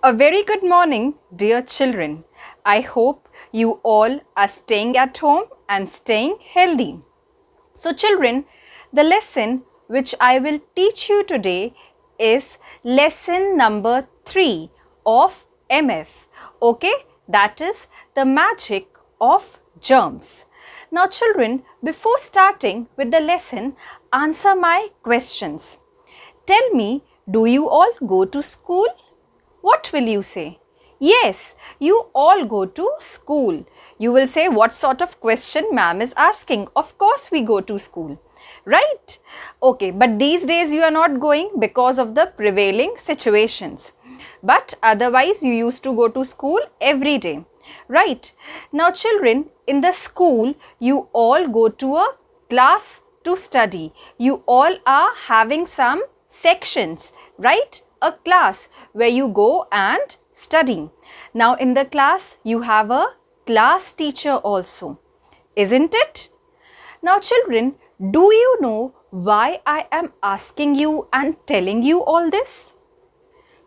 A very good morning, dear children. I hope you all are staying at home and staying healthy. So, children, the lesson which I will teach you today is lesson number 3 of MF. Okay, that is the magic of germs. Now, children, before starting with the lesson, answer my questions. Tell me, do you all go to school? What will you say? Yes, you all go to school. You will say, what sort of question ma'am is asking? Of course we go to school. Right? Okay, but these days you are not going because of the prevailing situations. But otherwise you used to go to school every day. Right? Now children, in the school you all go to a class to study. You all are having some sections, right? A class where you go and study. Now in the class you have a class teacher also, isn't it? Now children, do you know why I am asking you and telling you all this?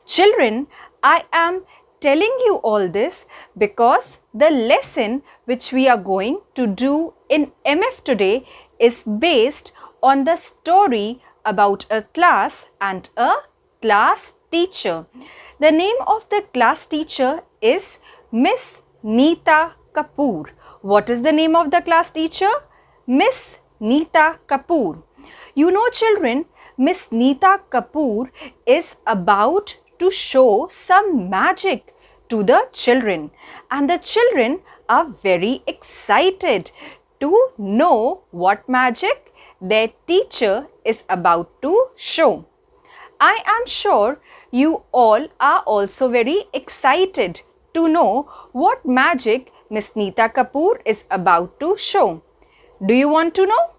Children, I am telling you all this because the lesson which we are going to do in MF today is based on the story about a class and a class teacher. The name of the class teacher is Miss Neeta Kapoor. What is the name of the class teacher? Miss Neeta Kapoor. You know children, Miss Neeta Kapoor is about to show some magic to the children, and the children are very excited to know what magic their teacher is about to show. I am sure you all are also very excited to know what magic Miss Neeta Kapoor is about to show. Do you want to know?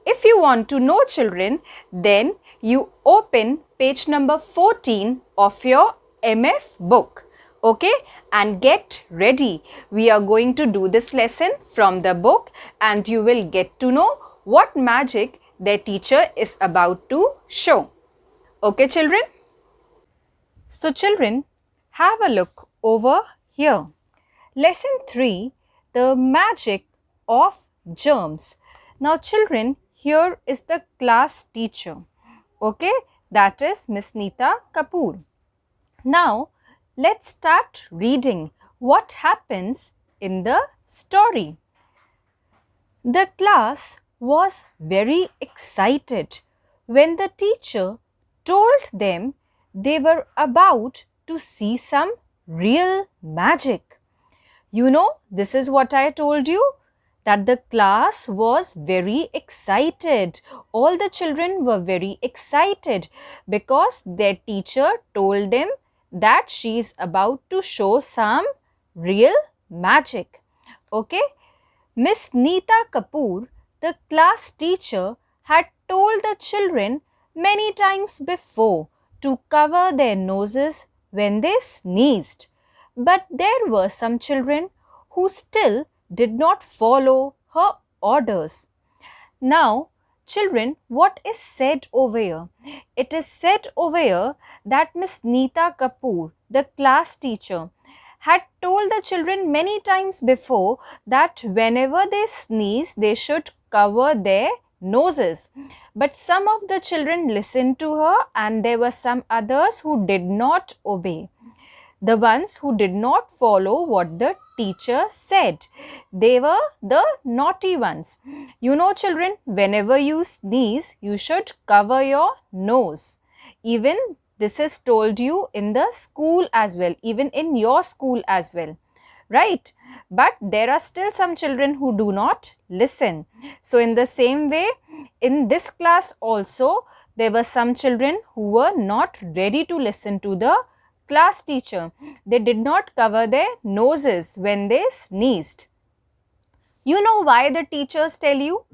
If you want to know children, then you open page number 14 of your MF book. Okay, and get ready. We are going to do this lesson from the book and you will get to know what magic their teacher is about to show. Okay children? So children, have a look over here. Lesson 3, the magic of germs. Now children, here is the class teacher. Okay, that is Miss Neeta Kapoor. Now, let's start reading what happens in the story. The class was very excited when the teacher told them they were about to see some real magic. You know, this is what I told you, that the class was very excited. All the children were very excited because their teacher told them that she is about to show some real magic. Okay? Miss Neeta Kapoor, the class teacher, had told the children many times before to cover their noses when they sneezed. But there were some children who still did not follow her orders. Now, children, what is said over here? It is said over here that Miss Neeta Kapoor, the class teacher, had told the children many times before that whenever they sneeze, they should cover their noses. But some of the children listened to her and there were some others who did not obey. The ones who did not follow what the teacher said, they were the naughty ones. You know children, whenever you sneeze, you should cover your nose. Even this is told you in the school as well, even in your school as well, right? But there are still some children who do not listen. So in the same way, in this class also, there were some children who were not ready to listen to the class teacher. They did not cover their noses when they sneezed. You know why the teachers tell you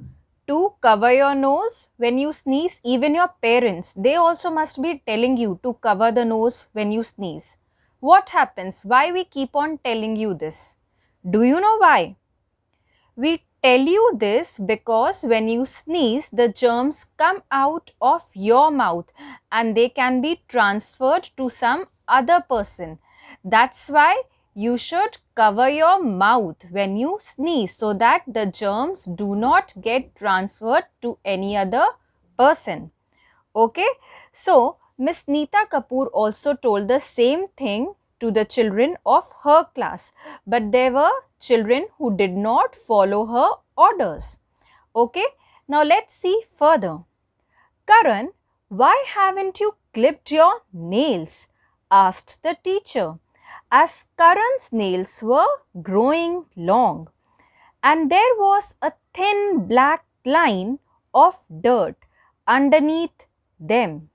to cover your nose when you sneeze? Even your parents, they also must be telling you to cover the nose when you sneeze. What happens? Why we keep on telling you this? Do you know why? We tell you this because when you sneeze, the germs come out of your mouth and they can be transferred to some other person. That's why you should cover your mouth when you sneeze so that the germs do not get transferred to any other person. Okay, so Miss Neeta Kapoor also told the same thing to the children of her class, but there were children who did not follow her orders. Okay, now let's see further. Karan, why haven't you clipped your nails? Asked the teacher, as Karan's nails were growing long and there was a thin black line of dirt underneath them.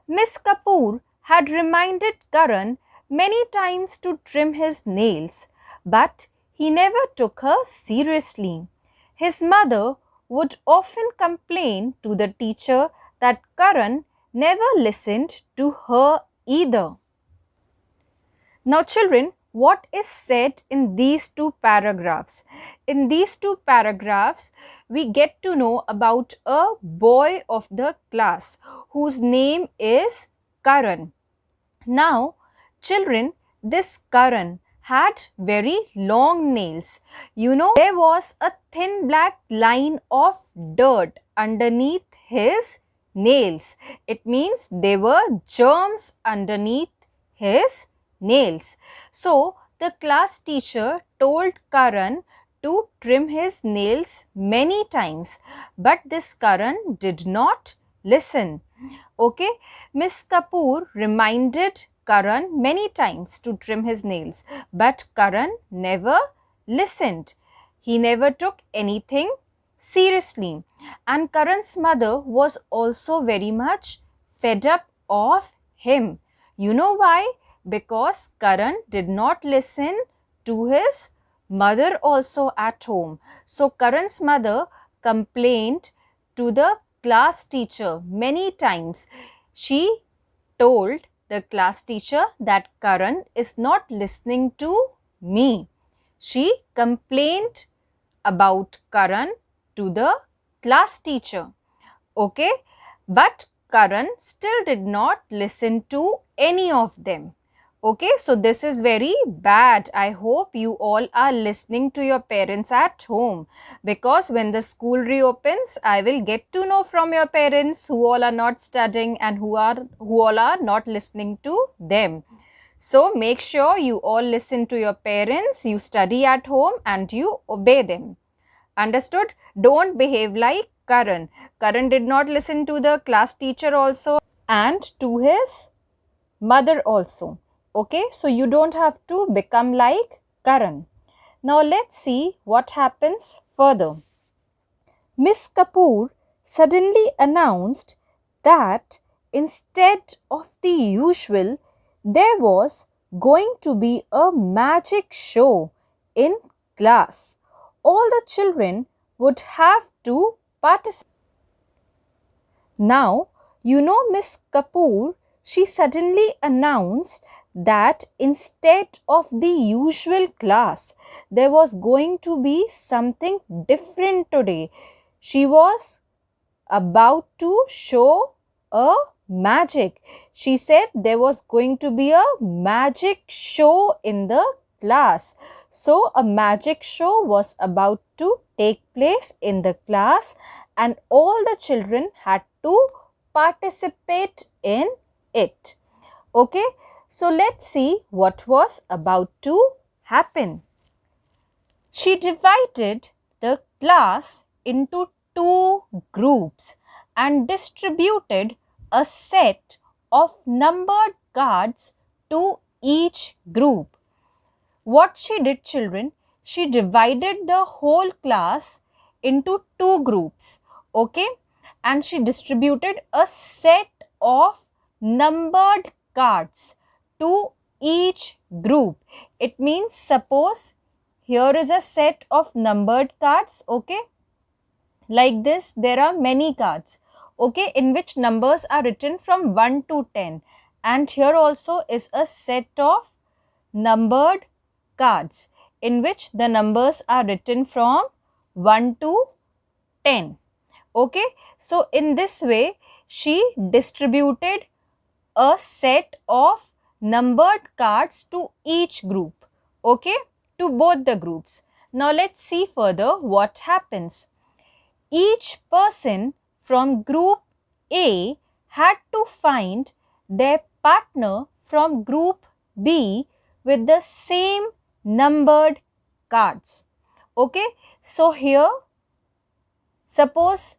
Miss Kapoor had reminded Karan many times to trim his nails, but he never took her seriously. His mother would often complain to the teacher that Karan never listened to her either. Now, children, what is said in these two paragraphs? In these two paragraphs, we get to know about a boy of the class whose name is Karan. Now, children, this Karan had very long nails. You know, there was a thin black line of dirt underneath his nails. It means there were germs underneath his nails. So, the class teacher told Karan to trim his nails many times, but this Karan did not listen. Okay, Miss Kapoor reminded Karan many times to trim his nails, but Karan never listened. He never took anything seriously. And Karan's mother was also very much fed up of him. You know why? Because Karan did not listen to his mother also at home. So Karan's mother complained to the class teacher many times. She told the class teacher that Karan is not listening to me. She complained about Karan to the class teacher. Okay, but Karan still did not listen to any of them. Okay, so this is very bad. I hope you all are listening to your parents at home, because when the school reopens, I will get to know from your parents who all are not studying and who all are not listening to them. So make sure you all listen to your parents, you study at home and you obey them. Understood? Don't behave like Karan. Karan did not listen to the class teacher also and to his mother also. Okay, so you don't have to become like Karan. Now let's see what happens further. Miss Kapoor suddenly announced that instead of the usual, there was going to be a magic show in class. All the children would have to participate. Now, you know Miss Kapoor, she suddenly announced that instead of the usual class, there was going to be something different today. She was about to show a magic. She said there was going to be a magic show in the class. So, a magic show was about to take place in the class and all the children had to participate in it. Okay, so let's see what was about to happen. She divided the class into two groups and distributed a set of numbered cards to each group. What she did, children, she divided the whole class into two groups, okay, and she distributed a set of numbered cards to each group. It means, suppose here is a set of numbered cards, okay, like this. There are many cards, okay, in which numbers are written from 1 to 10, and here also is a set of numbered cards in which the numbers are written from 1 to 10. Okay, so in this way she distributed a set of numbered cards to each group. Okay, to both the groups. Now let's see further what happens. Each person from group A had to find their partner from group B with the same numbered cards. Okay, so here suppose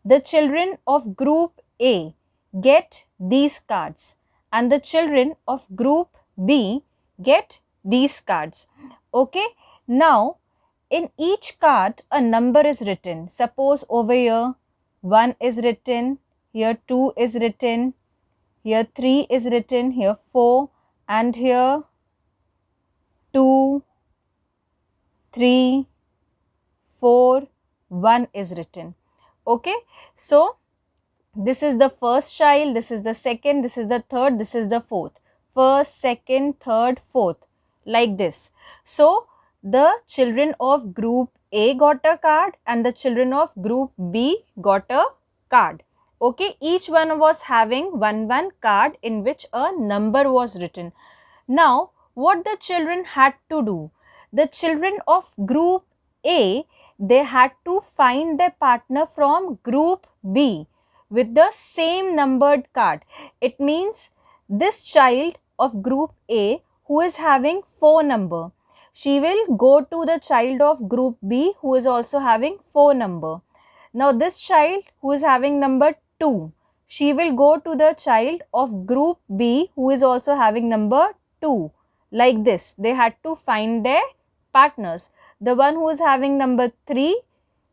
the children of group A get these cards and the children of group B get these cards. Okay, now in each card a number is written. Suppose over here 1 is written, here 2 is written, here 3 is written, here 4, and here 2, 3, 4, 1 is written. Okay, so this is the first child, this is the second, this is the third, this is the fourth. First, second, third, fourth, like this. So the children of group A got a card and the children of group B got a card. Okay, each one was having one card in which a number was written. Now, what the children had to do? The children of group A, they had to find their partner from group B with the same numbered card. It means this child of group A who is having 4 number, she will go to the child of group B who is also having 4 number. Now this child who is having number 2, she will go to the child of group B who is also having number 2. Like this, they had to find their partners. The one who is having number 3,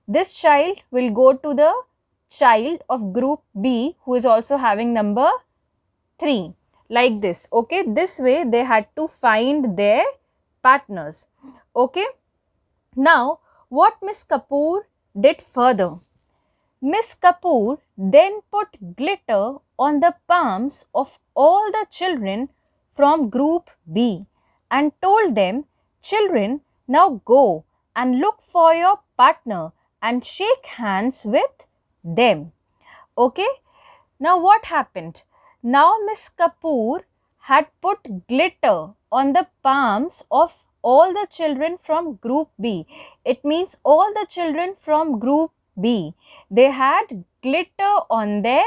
this child will go to the child of group B who is also having number 3. Like this. Okay, this way they had to find their partners. Okay, now what Miss Kapoor did further? Miss Kapoor then put glitter on the palms of all the children from group B and told them, children, now go and look for your partner and shake hands with them. Okay, now what happened? Now Miss Kapoor had put glitter on the palms of all the children from group B. It means all the children from group B, they had glitter on their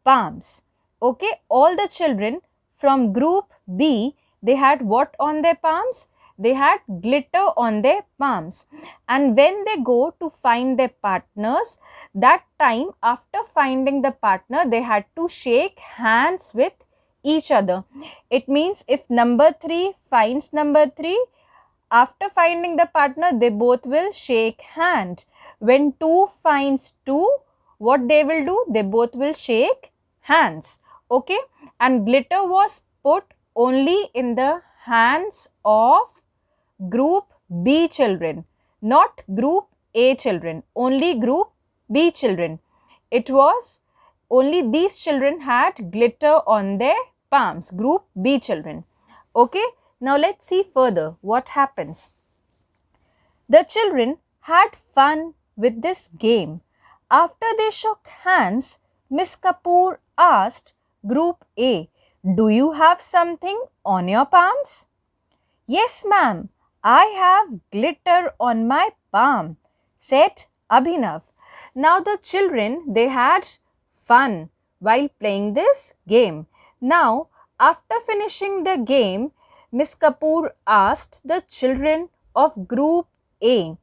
palms. Okay, all the children from group B, they had what on their palms? They had glitter on their palms. And when they go to find their partners, that time after finding the partner, they had to shake hands with each other. It means if number 3 finds number 3, after finding the partner, they both will shake hand. When 2 finds 2, what they will do? They both will shake hands. Okay, and glitter was put only in the hands of group B children, not group A children, only group B children. It was only these children had glitter on their palms, group B children. Okay, now let's see further what happens. The children had fun with this game. After they shook hands, Miss Kapoor asked group A, do you have something on your palms? Yes, ma'am, I have glitter on my palm, said Abhinav. Now the children, they had fun while playing this game. Now, after finishing the game, Miss Kapoor asked the children of group A,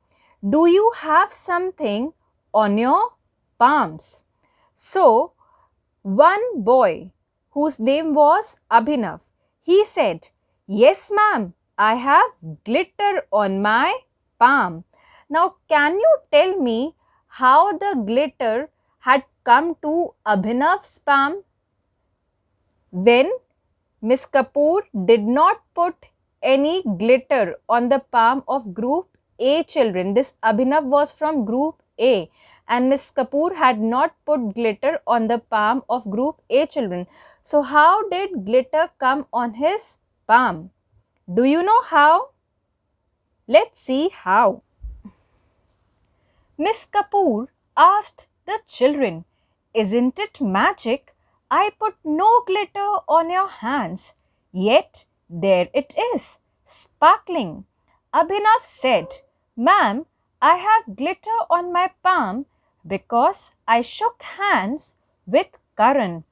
do you have something on your palms? So, one boy whose name was Abhinav, he said, yes, ma'am, I have glitter on my palm. Now, can you tell me how the glitter had come to Abhinav's palm? When Miss Kapoor did not put any glitter on the palm of group A children. This Abhinav was from group A and Miss Kapoor had not put glitter on the palm of group A children. So how did glitter come on his palm? Do you know how? Let's see how. Miss Kapoor asked the children, isn't it magic? I put no glitter on your hands. Yet there it is, sparkling. Abhinav said, "Ma'am, I have glitter on my palm because I shook hands with Karan."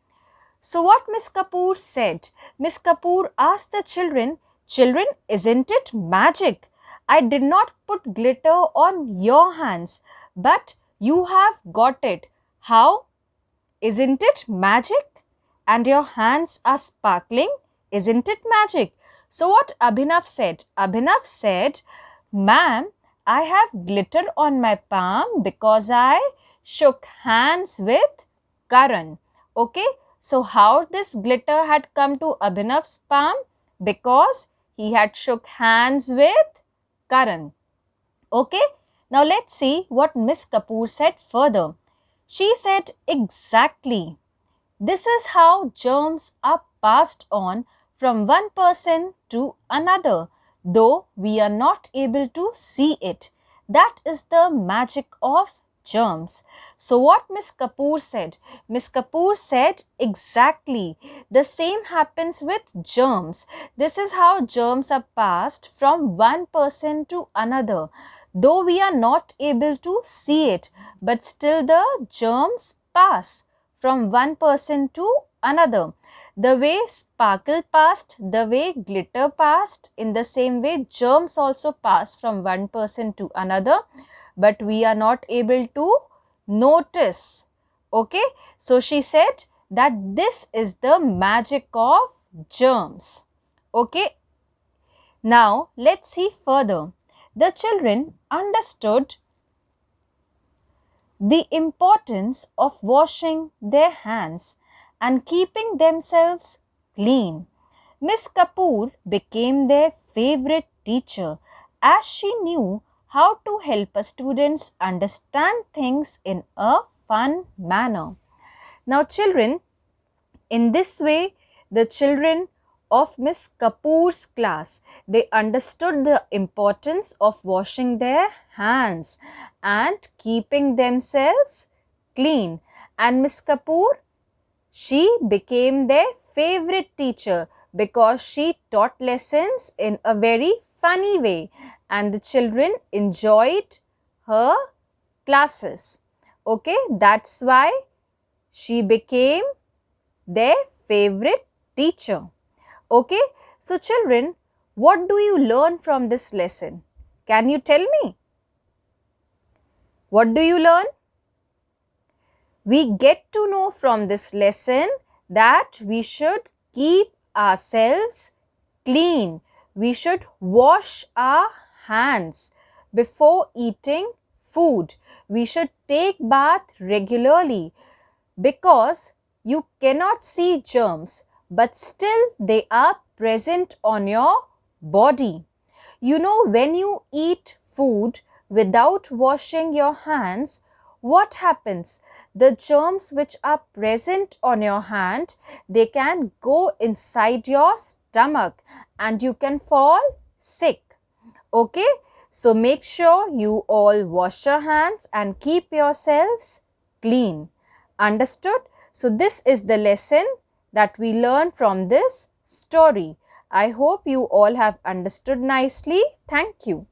So what Miss Kapoor said? Miss Kapoor asked the children, "Children, isn't it magic? I did not put glitter on your hands, but you have got it. How? Isn't it magic? And your hands are sparkling. Isn't it magic?" So what Abhinav said? Abhinav said, "Ma'am, I have glitter on my palm because I shook hands with Karan." Okay, so how this glitter had come to Abhinav's palm? Because he had shook hands with Karan. Okay, now let's see what Miss Kapoor said further. She said, "Exactly. This is how germs are passed on from one person to another, though we are not able to see it. That is the magic of germs." So what Miss Kapoor said? Miss Kapoor said, "Exactly. The same happens with germs. This is how germs are passed from one person to another, though we are not able to see it, but still the germs pass from one person to another. The way sparkle passed, the way glitter passed, in the same way germs also pass from one person to another, but we are not able to notice." Okay, so she said that this is the magic of germs. Okay, now let's see further. The children understood the importance of washing their hands and keeping themselves clean. Miss Kapoor became their favorite teacher as she knew how to help students understand things in a fun manner. Now, children, in this way, the children of Miss Kapoor's class, they understood the importance of washing their hands and keeping themselves clean. And Miss Kapoor, she became their favorite teacher because she taught lessons in a very funny way and the children enjoyed her classes. Okay, that's why she became their favorite teacher. Okay, so children, what do you learn from this lesson? Can you tell me? What do you learn? We get to know from this lesson that we should keep ourselves clean. We should wash our hands before eating food. We should take bath regularly because you cannot see germs, but still they are present on your body. You know, when you eat food without washing your hands, what happens? The germs which are present on your hand, they can go inside your stomach and you can fall sick. Okay, so make sure you all wash your hands and keep yourselves clean. Understood? So this is the lesson that we learn from this story. I hope you all have understood nicely. Thank you.